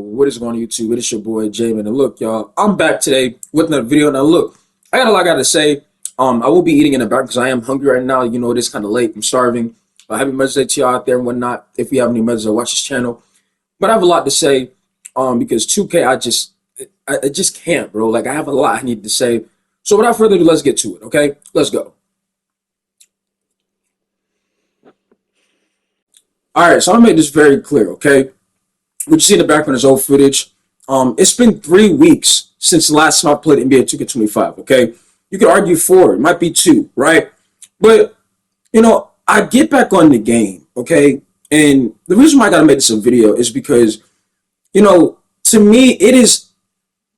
What is going on YouTube? It is your boy Jamin. And look, y'all, I'm back today with another video. Now look, I got a lot I gotta say. I will be eating in the back because I am hungry right now. You know, it is kind of late. I'm starving. Happy Mother's Day to y'all out there and whatnot. If you have any mothers that watch this channel. But I have a lot to say. Because 2K, I just can't, bro. Like, I have a lot I need to say. So without further ado, let's get to it, okay? Let's go. Alright, so I'm gonna make this very clear, okay? What you see in the background is old footage. It's been 3 weeks since the last time I played NBA 2K25, okay? You could argue 4, it might be 2, right? But, you know, I get back on the game, okay? And the reason why I gotta make this a video is because, you know, to me, it is,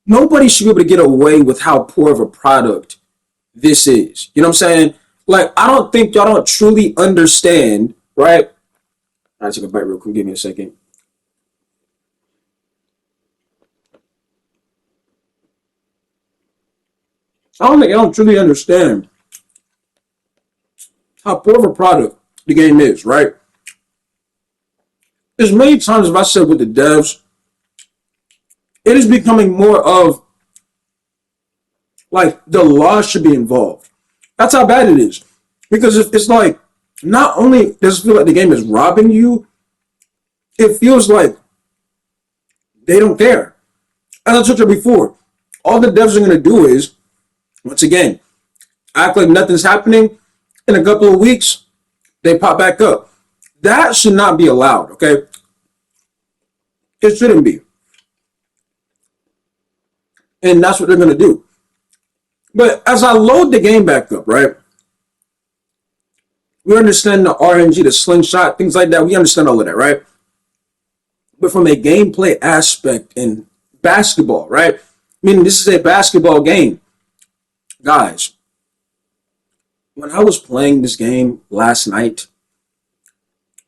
nobody should be able to get away with how poor of a product this is. You know what I'm saying? Like, I don't think y'all don't truly understand, right? I'll take a bite real quick, give me a second. I don't think I don't truly understand how poor of a product the game is, right? As many times as I said with the devs, it is becoming more of like the law should be involved. That's how bad it is. Because it's like, not only does it feel like the game is robbing you, it feels like they don't care. As I told you before, all the devs are going to do is, once again, act like nothing's happening. In a couple of weeks, they pop back up. That should not be allowed, okay? It shouldn't be. And that's what they're going to do. But as I load the game back up, right? We understand the RNG, the slingshot, things like that. We understand all of that, right? But from a gameplay aspect in basketball, right? Meaning this is a basketball game. Guys, when I was playing this game last night,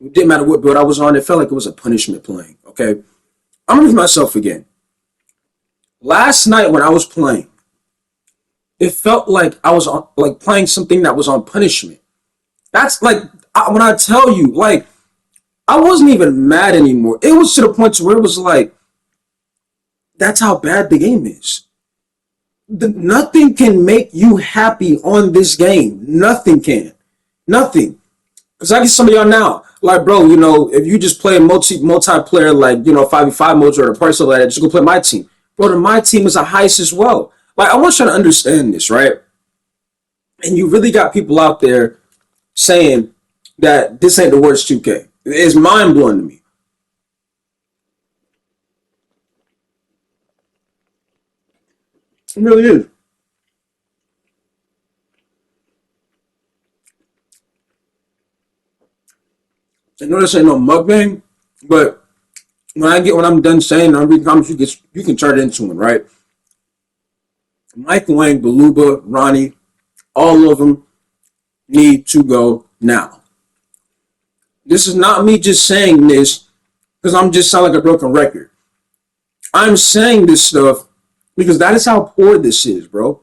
it didn't matter what build I was on. It felt like it was a punishment playing, okay? I'm going to use myself again. Last night when I was playing, it felt like I was on, like playing something that was on punishment. That's like, when I tell you, like, I wasn't even mad anymore. It was to the point to where it was like, that's how bad the game is. Nothing can make you happy on this game. Nothing can. Nothing. Because I get some of y'all now, like, bro, you know, if you just play a multiplayer, like, you know, 5v5 modes or a party like that, just go play my team. Bro, then my team is a heist as well. Like, I want you to understand this, right? And you really got people out there saying that this ain't the worst 2K. It's mind-blowing to me. It really is. I know this ain't no mukbang, but when I'm done saying, I'm reading comments, you can turn it into one, right? Mike Wang, Baluba, Ronnie, all of them need to go now. This is not me just saying this because I'm just sound like a broken record. I'm saying this stuff because that is how poor this is, bro.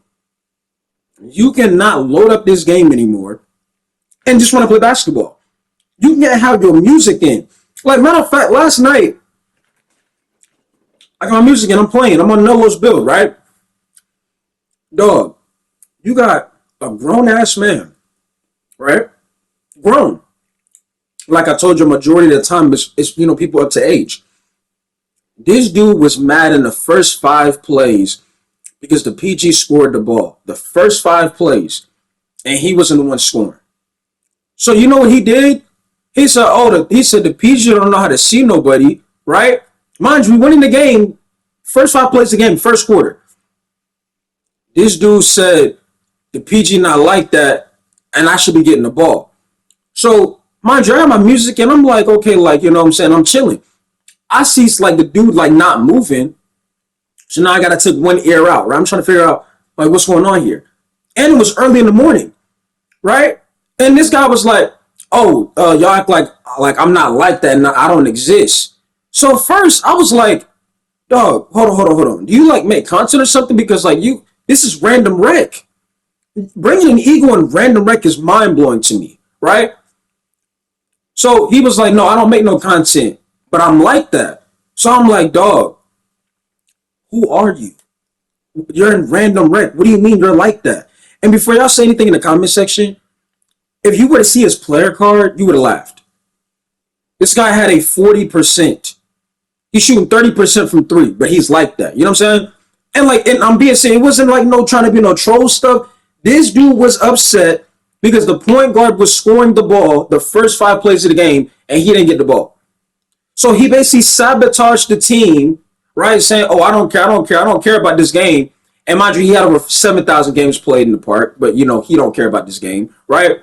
You cannot load up this game anymore and just want to play basketball. You can't have your music in. Like, matter of fact, last night, I got my music in, I'm playing. I'm on Novo's build, right? Dog, you got a grown-ass man, right? Grown. Like I told you, majority of the time, it's you know, people up to age. This dude was mad in the first 5 plays because the PG scored the ball. The first 5 plays, and he wasn't the one scoring. So you know what he did? He said, he said the PG don't know how to see nobody, right? Mind you, we winning the game, first 5 plays of the game, first quarter. This dude said the PG not like that, and I should be getting the ball. So, mind you, I have my music, and I'm like, okay, like, you know what I'm saying? I'm chilling. I see like the dude like not moving. So now I gotta take one ear out, right? I'm trying to figure out like what's going on here. And it was early in the morning, right? And this guy was like, oh, y'all act like I'm not like that and I don't exist. So first I was like, dog, hold on. Do you like make content or something? Because like this is random rec. Bringing an ego and random rec is mind blowing to me, right? So he was like, no, I don't make no content, but I'm like that. So I'm like, dog, who are you? You're in random rec. What do you mean you're like that? And before y'all say anything in the comment section, if you were to see his player card, you would have laughed. This guy had a 40%. He's shooting 30% from three, but he's like that. You know what I'm saying? And I'm being saying, it wasn't like no trying to be no troll stuff. This dude was upset because the point guard was scoring the ball the first 5 plays of the game and he didn't get the ball. So he basically sabotaged the team, right? Saying, oh, I don't care, I don't care, I don't care about this game. And mind you, he had over 7,000 games played in the park, but you know, he don't care about this game, right?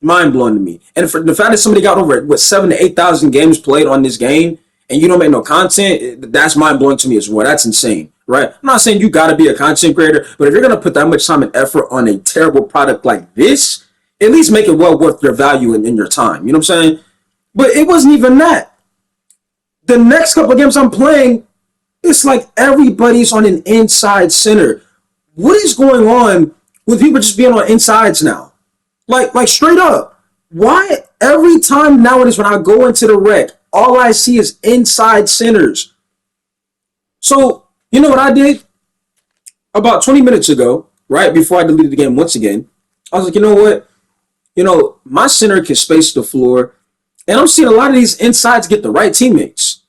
Mind blowing to me. And for the fact that somebody got over what 7,000 to 8,000 games played on this game and you don't make no content, that's mind blowing to me as well. That's insane, right? I'm not saying you got to be a content creator, but if you're gonna put that much time and effort on a terrible product like this, at least make it well worth your value in your time. You know what I'm saying? But it wasn't even that. The next couple of games I'm playing, it's like everybody's on an inside center. What is going on with people just being on insides now? Like straight up. Why every time nowadays when I go into the rec, all I see is inside centers? So, you know what I did? About 20 minutes ago, right before I deleted the game once again, I was like, you know what? You know, my center can space the floor. And I'm seeing a lot of these insides get the right teammates.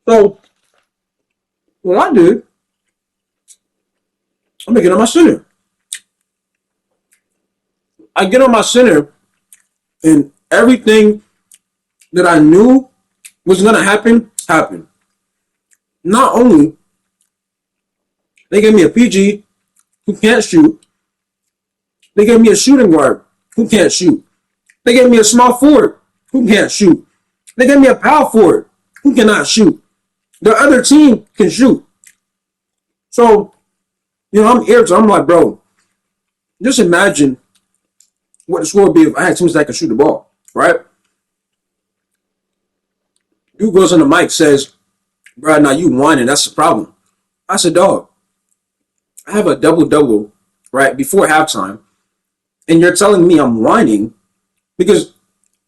So, what I did, I'm going to get on my center. I get on my center, and everything that I knew was going to happen, happened. Not only they gave me a PG who can't shoot, they gave me a shooting guard who can't shoot. They gave me a small forward who can't shoot. They gave me a power forward who cannot shoot. The other team can shoot. So, you know, I'm here, so I'm like, bro, just imagine what the score would be if I had teams that could shoot the ball, right? Dude goes on the mic, says, bro, now you whining, that's the problem. I said, dog, I have a double-double, right, before halftime, and you're telling me I'm whining because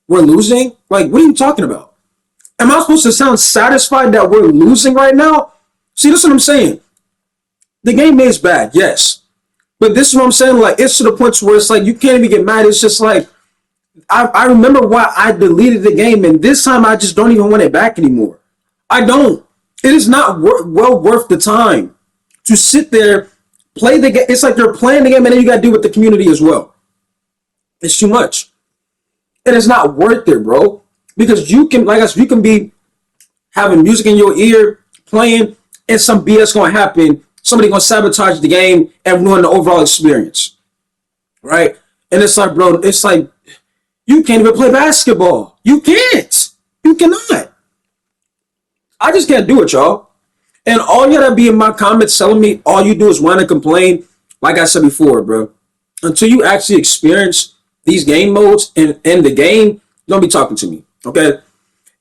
we're losing? Like, what are you talking about? Am I supposed to sound satisfied that we're losing right now? See, this is what I'm saying. The game is bad, yes. But this is what I'm saying. Like, it's to the point where it's like you can't even get mad. It's just like, I remember why I deleted the game, and this time I just don't even want it back anymore. I don't. It is not well worth the time to sit there, play the game. It's like you're playing the game, and then you got to deal with the community as well. It's too much. And it's not worth it, bro. Because you can, like I said, you can be having music in your ear, playing, and some BS going to happen. Somebody going to sabotage the game and ruin the overall experience. Right? And it's like, bro, it's like, you can't even play basketball. You can't. You cannot. I just can't do it, y'all. And all you gotta be in my comments telling me all you do is whine and complain. Like I said before, bro. Until you actually experience these game modes and the game, don't be talking to me. Okay?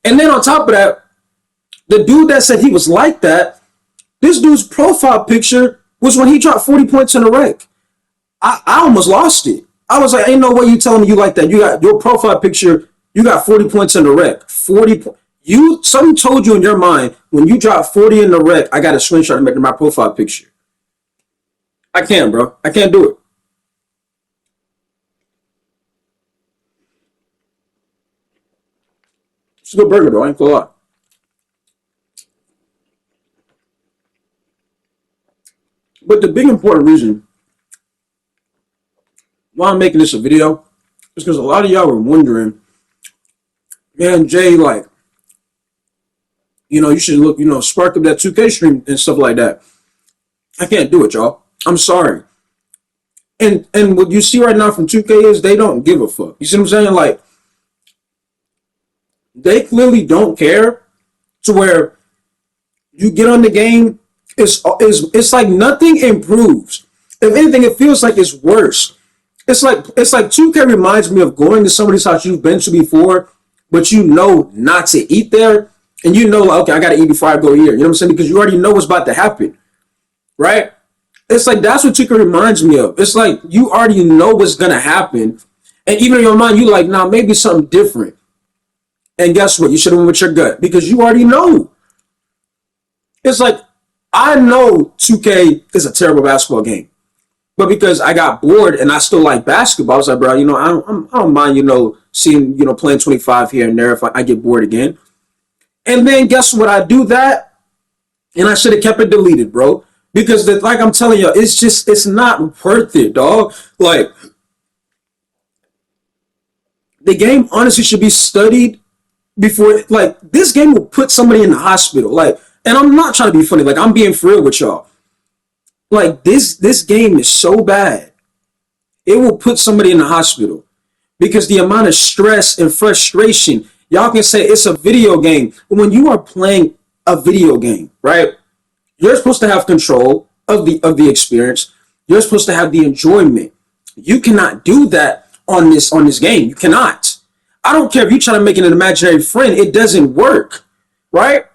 And then on top of that, the dude that said he was like that, this dude's profile picture was when he dropped 40 points in a rec. I almost lost it. I was like, ain't no way you telling me you like that. You got your profile picture, you got 40 points in the rec. 40 points. Something told you in your mind when you drop 40 in the rec, I got a screenshot to make my profile picture. I can't, bro. I can't do it. It's a good burger, though. I ain't gonna lie. But the big important reason why I'm making this a video is because a lot of y'all were wondering, man, Jay, like, you know, you should look, you know, spark up that 2K stream and stuff like that. I can't do it, y'all. I'm sorry. And what you see right now from 2K is they don't give a fuck. You see what I'm saying? Like, they clearly don't care to where you get on the game, it's like nothing improves. If anything, it feels like it's worse. It's like 2K reminds me of going to somebody's house you've been to before, but you know not to eat there. And you know, like, okay, I got to eat before I go here. You know what I'm saying? Because you already know what's about to happen. Right? It's like that's what 2K reminds me of. It's like you already know what's going to happen. And even in your mind, you're like, nah, maybe something different. And guess what? You should have went with your gut because you already know. It's like, I know 2K is a terrible basketball game. But because I got bored and I still like basketball, I was like, bro, I don't mind, seeing, playing 25 here and there if I get bored again. And then guess what? I do that and I should have kept it deleted, bro. Because like I'm telling you, it's not worth it, dog. Like, the game honestly should be studied before, like, this game will put somebody in the hospital. Like, and I'm not trying to be funny. Like, I'm being for real with y'all. Like, this game is so bad. It will put somebody in the hospital because the amount of stress and frustration. Y'all can say it's a video game, but when you are playing a video game, right? You're supposed to have control of the experience. You're supposed to have the enjoyment. You cannot do that on this game. You cannot. I don't care if you try to make it an imaginary friend. It doesn't work, right?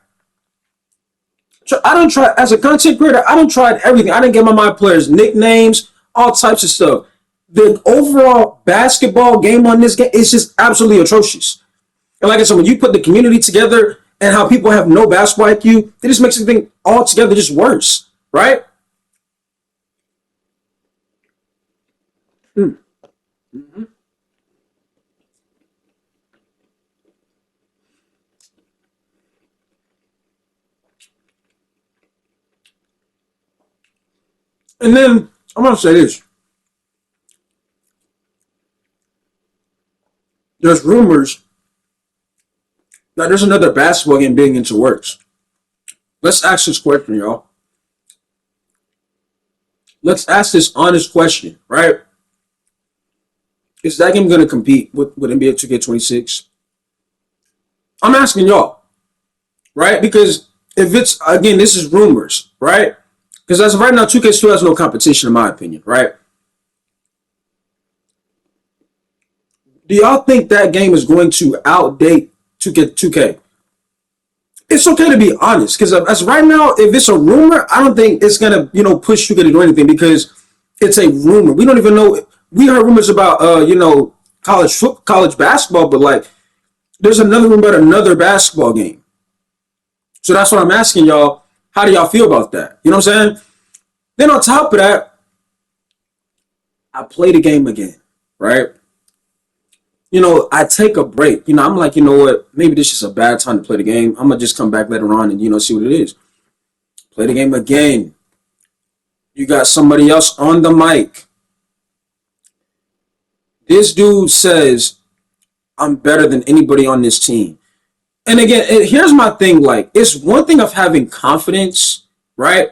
I don't try as a content creator. I don't try everything. I didn't get my players nicknames, all types of stuff. The overall basketball game on this game is just absolutely atrocious. And like I said, when you put the community together and how people have no basketball IQ, it just makes everything altogether just worse, right? Mm. Mm-hmm. And then I'm gonna say this: there's rumors that there's another basketball game being into works. Let's ask this question, y'all. Let's ask this honest question, right? Is that game going to compete with NBA 2K26? I'm asking y'all, right? Because if it's, again, this is rumors, right? Because as of right now, 2K still has no competition, in my opinion, right? Do y'all think that game is going to outdate 2K? It's okay to be honest, because as right now, if it's a rumor, I don't think it's gonna, push 2K to do anything because it's a rumor. We don't even know. We heard rumors about, college basketball, but like, there's another rumor about another basketball game. So that's what I'm asking y'all. How do y'all feel about that? You know what I'm saying? Then on top of that, I play the game again, right? I take a break. I'm like, you know what? Maybe this is a bad time to play the game. I'm gonna just come back later on and see what it is. Play the game again. You got somebody else on the mic. This dude says, I'm better than anybody on this team. And again, here's my thing. Like, it's one thing of having confidence, right?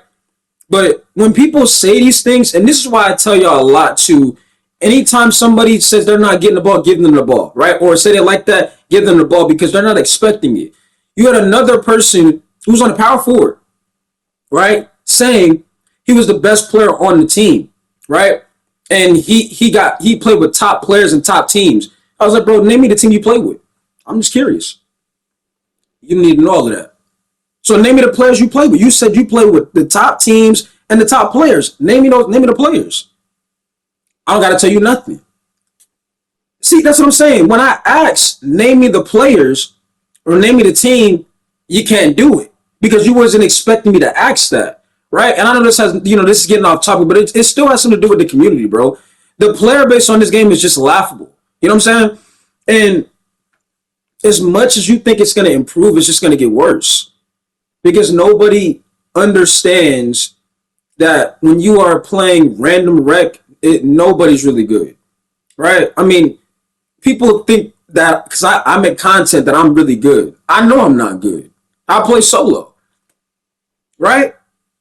But when people say these things, and this is why I tell y'all a lot too, anytime somebody says they're not getting the ball, give them the ball, right? Or say they like that, give them the ball because they're not expecting it. You had another person who's on the power forward, right? Saying he was the best player on the team, right? And he played with top players and top teams. I was like, bro, name me the team you played with. I'm just curious. You need to know all of that. So name me the players you played with. You said you played with the top teams and the top players. Name me the players. I don't got to tell you nothing. See, that's what I'm saying. When I ask, name me the players or name me the team, you can't do it because you wasn't expecting me to ask that, right? And I know this has, this is getting off topic, but it still has something to do with the community, bro. The player base on this game is just laughable. You know what I'm saying? And as much as you think it's going to improve, it's just going to get worse because nobody understands that when you are playing random rec, nobody's really good, right? I mean, people think that because I make content that I'm really good. I know I'm not good. I play solo, right?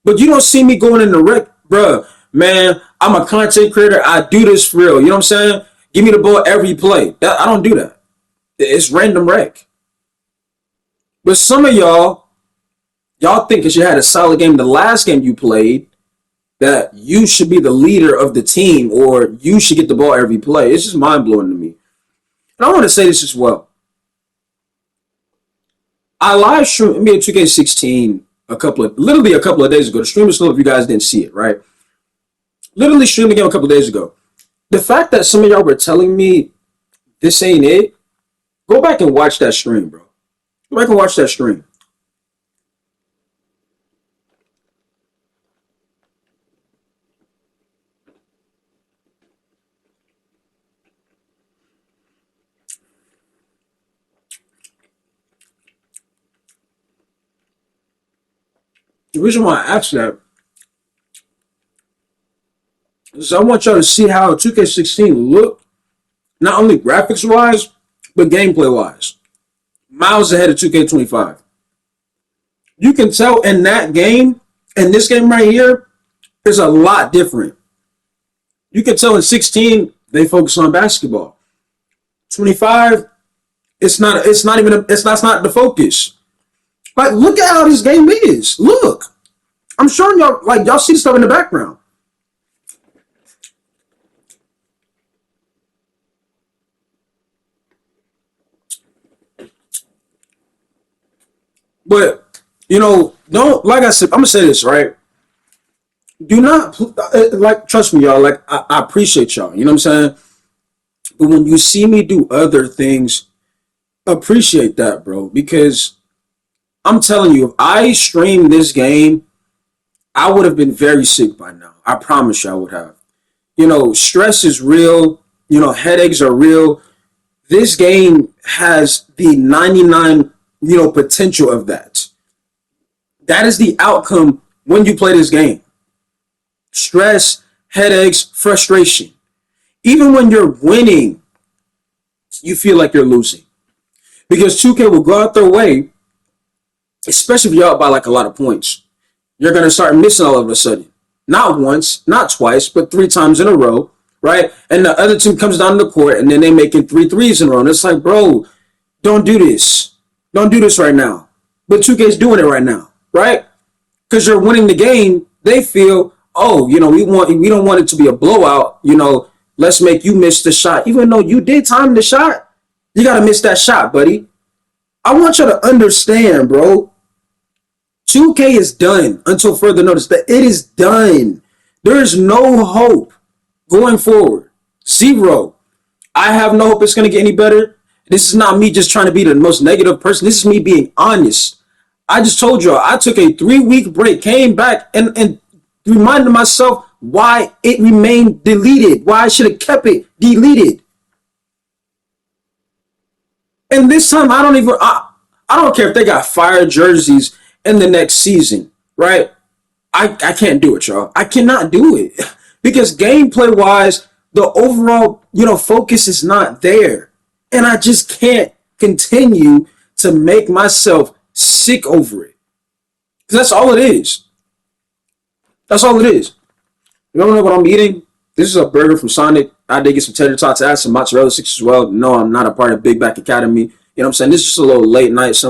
But you don't see me going in the rec, bruh. Man, I'm a content creator. I do this for real. You know what I'm saying? Give me the ball every play. I don't do that. It's random rec. But some of y'all think because you had a solid game the last game you played, that you should be the leader of the team or you should get the ball every play. It's just mind blowing to me. And I want to say this as well. I live streamed NBA 2K16 literally a couple of days ago. The stream is still if you guys didn't see it, right? Literally streamed the game a couple of days ago. The fact that some of y'all were telling me this ain't it, Go back and watch that stream, bro. Go back and watch that stream. The reason why I asked that is I want y'all to see how 2K16 look, not only graphics wise, but gameplay wise. Miles ahead of 2K25. You can tell in that game, and this game right here, is a lot different. You can tell in 16 they focus on basketball. 25, that's not the focus. Like, look at how this game is. Look. I'm showing y'all, like, y'all see the stuff in the background. But, don't, like I said, I'm going to say this, right? Do not, like, trust me, y'all, like, I appreciate y'all, you know what I'm saying? But when you see me do other things, appreciate that, bro, because I'm telling you, if I streamed this game, I would have been very sick by now. I promise you I would have. Stress is real. Headaches are real. This game has the 99, potential of that. That is the outcome when you play this game. Stress, headaches, frustration. Even when you're winning, you feel like you're losing. Because 2K will go out their way, especially if you're up by like a lot of points. You're going to start missing all of a sudden. Not once, not twice, but 3 times in a row, right? And the other team comes down the court and then they making 3 threes in a row. And it's like, bro, don't do this. Don't do this right now. But 2K's doing it right now, right? Because you're winning the game. They feel, oh, we don't want it to be a blowout. Let's make you miss the shot. Even though you did time the shot, you got to miss that shot, buddy. I want you to understand, bro. 2K is done until further notice. That it is done. There is no hope going forward. Zero. I have no hope it's going to get any better. This is not me just trying to be the most negative person. This is me being honest. I just told y'all I took a 3-week break, came back, and reminded myself why it remained deleted, why I should have kept it deleted. And this time, I don't care if they got fire jerseys in the next season, right? I can't do it, y'all. I cannot do it because gameplay wise, the overall, focus is not there. And I just can't continue to make myself sick over it. Because that's all it is. That's all it is. You don't know what I'm eating? This is a burger from Sonic. I did get some tater tots. I had some mozzarella sticks as well. No, I'm not a part of Big Back Academy. You know what I'm saying? This is just a little late night.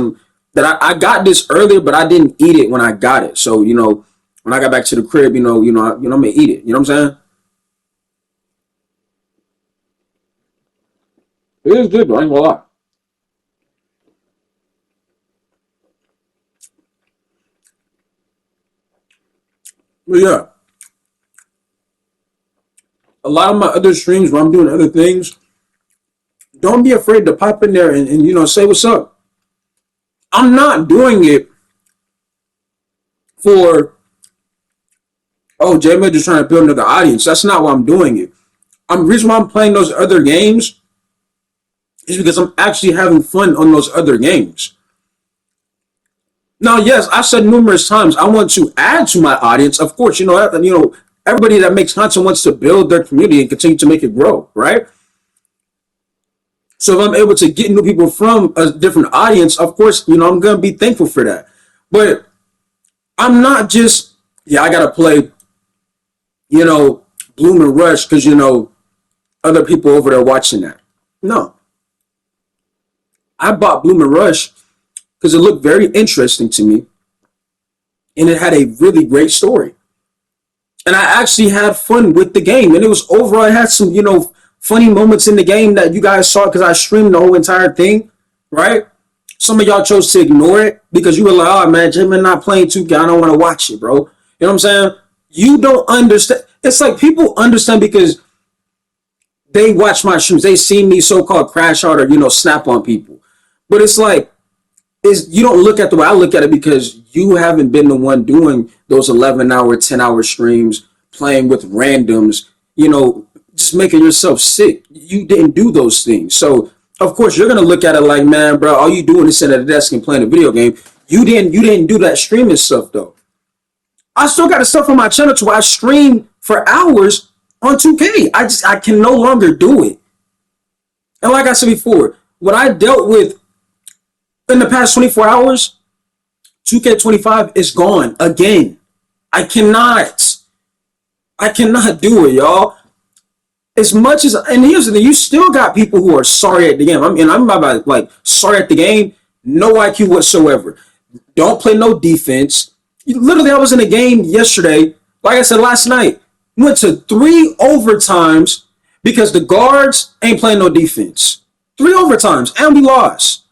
I got this earlier, but I didn't eat it when I got it. So, when I got back to the crib, I'm gonna eat it. You know what I'm saying? It is good, but I ain't gonna lie. But yeah, a lot of my other streams where I'm doing other things, don't be afraid to pop in there and say what's up. I'm not doing it for, oh, J Major's trying to build another audience. That's not why I'm doing it. The reason why I'm playing those other games is because I'm actually having fun on those other games. Now, yes, I've said numerous times I want to add to my audience. Of course, everybody that makes content wants to build their community and continue to make it grow, right? So if I'm able to get new people from a different audience, of course, I'm going to be thankful for that. But I'm not just, I got to play, Bloom and Rush because, other people over there watching that. No. I bought Bloom and Rush because it looked very interesting to me. And it had a really great story. And I actually had fun with the game. And it was overall, I had some, funny moments in the game that you guys saw because I streamed the whole entire thing, right? Some of y'all chose to ignore it because you were like, oh, man, Jim, not playing 2K. I don't want to watch it, bro. You know what I'm saying? You don't understand. It's like people understand because they watch my streams. They see me so-called crash out or snap on people. But it's like is you don't look at the way I look at it because you haven't been the one doing those 11-hour, 10-hour streams, playing with randoms, just making yourself sick. You didn't do those things. So of course you're gonna look at it like, man, bro, all you doing is sitting at the desk and playing a video game. You didn't do that streaming stuff though. I still got the stuff on my channel to where I stream for hours on 2K. I can no longer do it. And like I said before, what I dealt with in the past 24 hours, 2K25 is gone again. I cannot. I cannot do it, y'all. As much as, and here's the thing, you still got people who are sorry at the game. I'm about like sorry at the game, no IQ whatsoever. Don't play no defense. Literally, I was in a game yesterday, like I said last night, went to 3 overtimes because the guards ain't playing no defense. 3 overtimes, and we lost.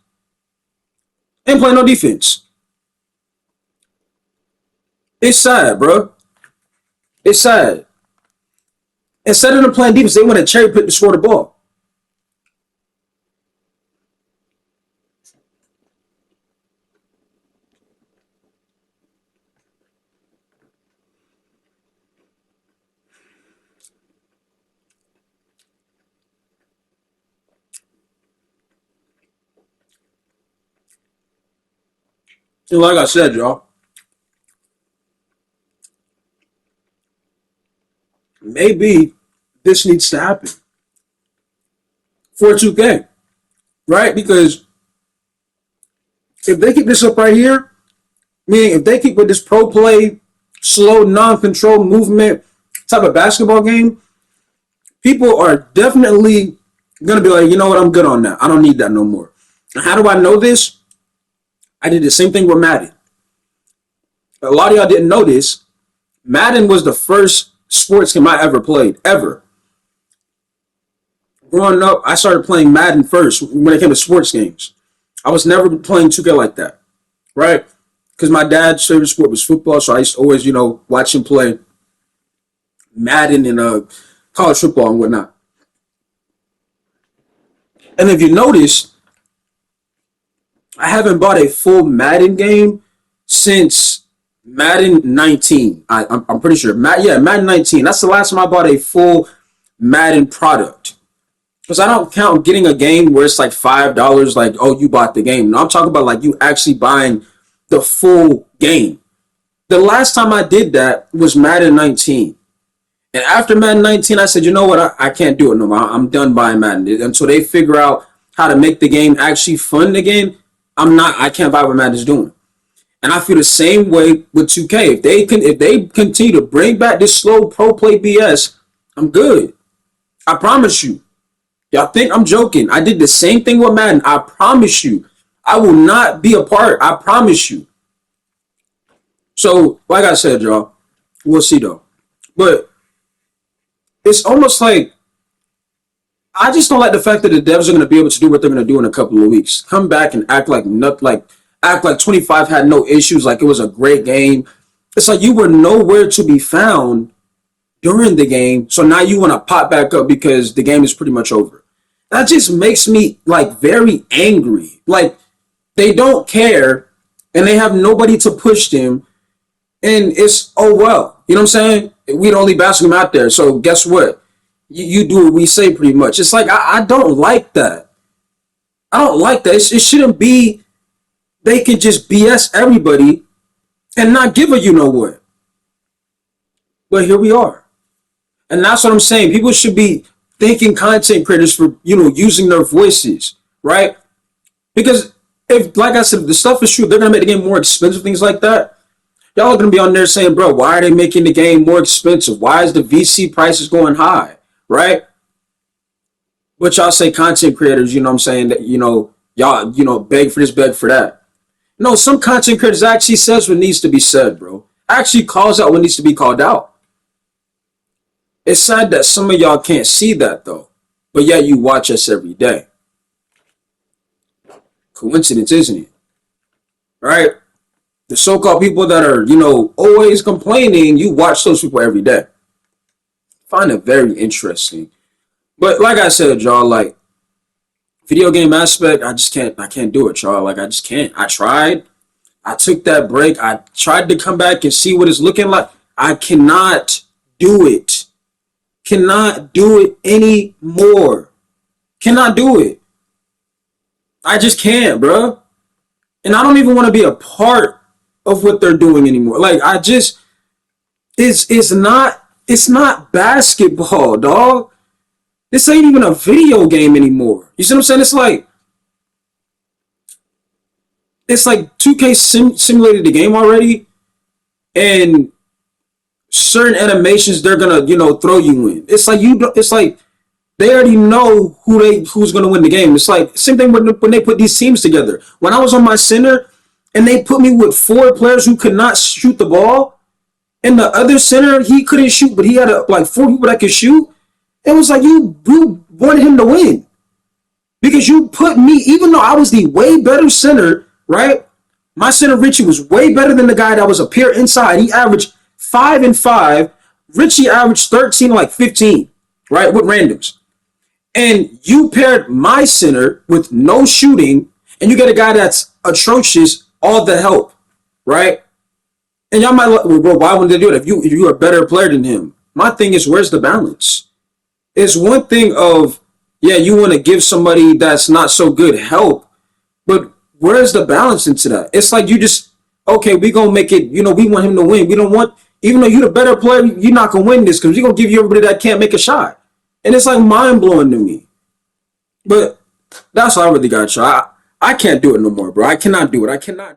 Ain't playing no defense. It's sad, bro. It's sad. Instead of them playing defense, they want to cherry pick to score the ball. And like I said, y'all, maybe this needs to happen for 2K, right? Because if they keep this up right here, meaning if they keep with this pro play, slow, non-controlled movement type of basketball game, people are definitely going to be like, you know what, I'm good on that. I don't need that no more. And how do I know this? I did the same thing with Madden. A lot of y'all didn't know this. Madden was the first sports game I ever played, ever. Growing up, I started playing Madden first when it came to sports games. I was never playing 2K like that, right? Because my dad's favorite sport was football, so I used to always, watch him play Madden and college football and whatnot. And if you notice, I haven't bought a full Madden game since Madden 19. I'm pretty sure. Madden 19. That's the last time I bought a full Madden product. Because I don't count getting a game where it's like $5, like, oh, you bought the game. No, I'm talking about like you actually buying the full game. The last time I did that was Madden 19. And after Madden 19, I said, you know what? I can't do it no more. I'm done buying Madden. Until they figure out how to make the game actually fun again, I can't buy what Madden's doing. And I feel the same way with 2K. If they continue to bring back this slow pro play BS, I'm good. I promise you. Y'all think I'm joking. I did the same thing with Madden. I promise you. I will not be a part. I promise you. So, like I said, y'all, we'll see though. But it's almost like I just don't like the fact that the devs are going to be able to do what they're going to do in a couple of weeks. Come back and act like 25 had no issues, like it was a great game. It's like you were nowhere to be found during the game, so now you want to pop back up because the game is pretty much over. That just makes me like very angry. Like they don't care and they have nobody to push them, and it's oh well. You know what I'm saying? We the only basketball out there, so guess what? You do what we say pretty much. It's like I don't like that. I don't like that. It shouldn't be they can just BS everybody and not give a you know what. But here we are. And that's what I'm saying. People should be thanking content creators for, using their voices, right? Because if, like I said, if the stuff is true, they're going to make the game more expensive, things like that. Y'all are going to be on there saying, bro, why are they making the game more expensive? Why is the VC prices going high, right? But y'all say content creators, you know what I'm saying, that, y'all, beg for this, beg for that. No, some content creators actually says what needs to be said, bro. Actually calls out what needs to be called out. It's sad that some of y'all can't see that, though. But yet you watch us every day. Coincidence, isn't it? Right? The so-called people that are, always complaining, you watch those people every day. Find it very interesting. But like I said, y'all, like video game aspect, I can't do it, y'all. Like I just can't. I tried. I took that break. I tried to come back and see what it's looking like. I cannot do it. Cannot do it anymore. Cannot do it. I just can't, bro. And I don't even want to be a part of what they're doing anymore. Like I just it's not basketball, dog. This ain't even a video game anymore. You see what I'm saying? It's like 2K simulated the game already, and certain animations they're gonna throw you in. It's like It's like they already know who's gonna win the game. It's like same thing when they put these teams together. When I was on my center and they put me with four players who could not shoot the ball, and the other center he couldn't shoot, but he had like four people that could shoot. It was like you wanted him to win because you put me, even though I was the way better center, right? My center Richie was way better than the guy that was up here inside. He averaged 5 and 5. Richie averaged 13, like 15, right, with randoms. And you paired my center with no shooting, and you get a guy that's atrocious, all the help, right? And y'all might, well, why would they do it if you're a better player than him? My thing is, where's the balance? It's one thing of, yeah, you want to give somebody that's not so good help, but where's the balance into that? It's like you just, okay, we gonna make it, we want him to win. We don't want, even though you're the better player, you're not gonna win this because we're gonna give you everybody that can't make a shot. And it's like mind blowing to me. But that's all I really got, y'all. I can't do it no more, bro. I cannot do it. I cannot.